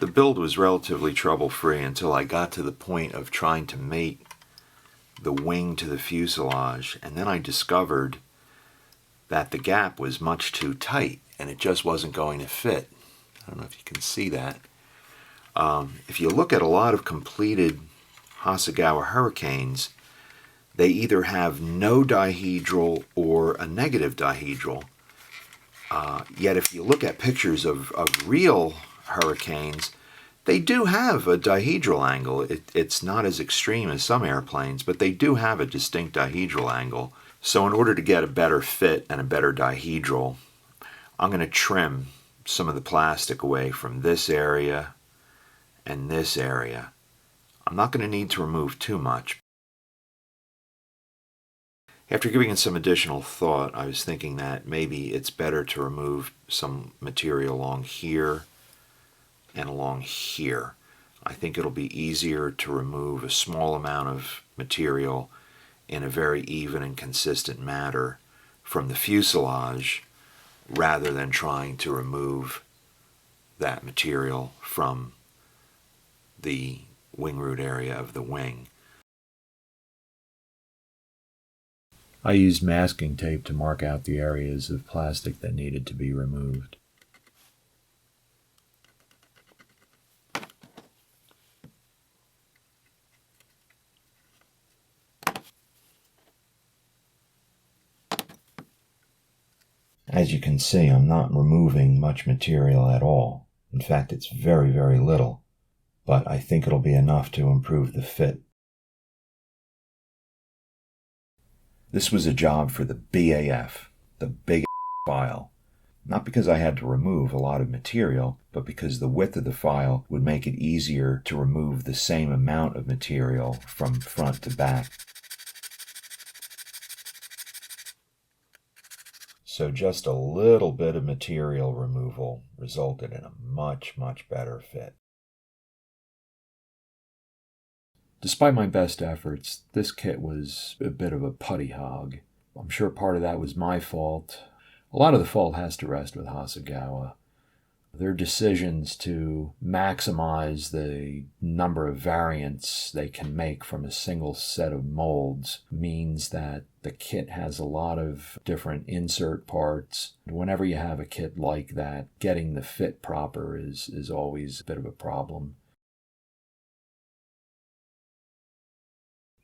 The build was relatively trouble-free until I got to the point of trying to mate the wing to the fuselage, and then I discovered that the gap was much too tight and it just wasn't going to fit. I don't know if you can see that. If you look at a lot of completed Hasegawa Hurricanes, they either have no dihedral or a negative dihedral. Yet if you look at pictures of real Hurricanes, they do have a dihedral angle. It's not as extreme as some airplanes, but they do have a distinct dihedral angle. So in order to get a better fit and a better dihedral, I'm going to trim some of the plastic away from this area and this area. I'm not going to need to remove too much. After giving it some additional thought, I was thinking that maybe it's better to remove some material along here and along here. I think it'll be easier to remove a small amount of material in a very even and consistent manner from the fuselage rather than trying to remove that material from the wing root area of the wing. I used masking tape to mark out the areas of plastic that needed to be removed. As you can see, I'm not removing much material at all. In fact, it's very, very little, but I think it'll be enough to improve the fit. This was a job for the BAF, the big file. Not because I had to remove a lot of material, but because the width of the file would make it easier to remove the same amount of material from front to back. So just a little bit of material removal resulted in a much, much better fit. Despite my best efforts, this kit was a bit of a putty hog. I'm sure part of that was my fault. A lot of the fault has to rest with Hasegawa. Their decisions to maximize the number of variants they can make from a single set of molds means that the kit has a lot of different insert parts. Whenever you have a kit like that, getting the fit proper is always a bit of a problem.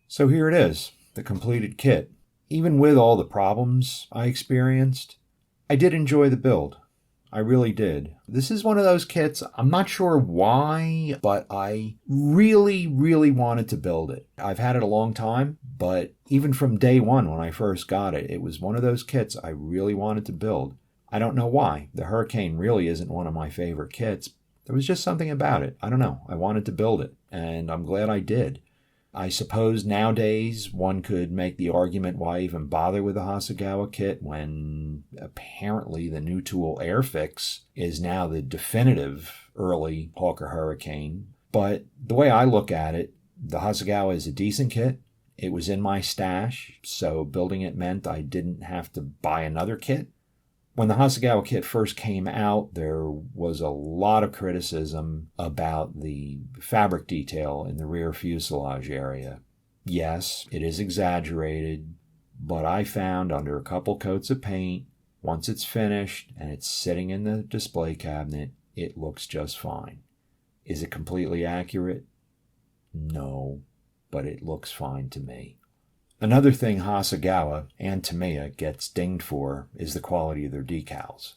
So here it is, the completed kit. Even with all the problems I experienced, I did enjoy the build. I really did. This is one of those kits, I'm not sure why, but I really, really wanted to build it. I've had it a long time, but even from day one when I first got it, it was one of those kits I really wanted to build. I don't know why. The Hurricane really isn't one of my favorite kits. There was just something about it. I don't know. I wanted to build it, and I'm glad I did. I suppose nowadays one could make the argument why even bother with the Hasegawa kit when apparently the new tool Airfix is now the definitive early Hawker Hurricane. But the way I look at it, the Hasegawa is a decent kit. It was in my stash, so building it meant I didn't have to buy another kit. When the Hasegawa kit first came out, there was a lot of criticism about the fabric detail in the rear fuselage area. Yes, it is exaggerated, but I found under a couple coats of paint, once it's finished and it's sitting in the display cabinet, it looks just fine. Is it completely accurate? No, but it looks fine to me. Another thing Hasegawa and Tamiya gets dinged for is the quality of their decals.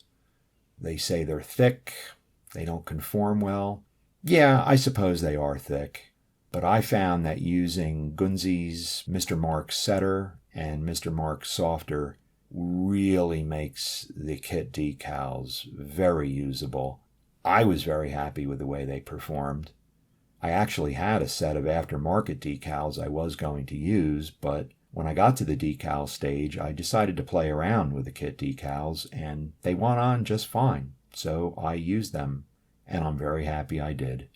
They say they're thick, they don't conform well. Yeah, I suppose they are thick, but I found that using Gunze's Mr. Mark Setter and Mr. Mark Softer really makes the kit decals very usable. I was very happy with the way they performed. I actually had a set of aftermarket decals I was going to use, but when I got to the decal stage, I decided to play around with the kit decals, and they went on just fine. So I used them, and I'm very happy I did.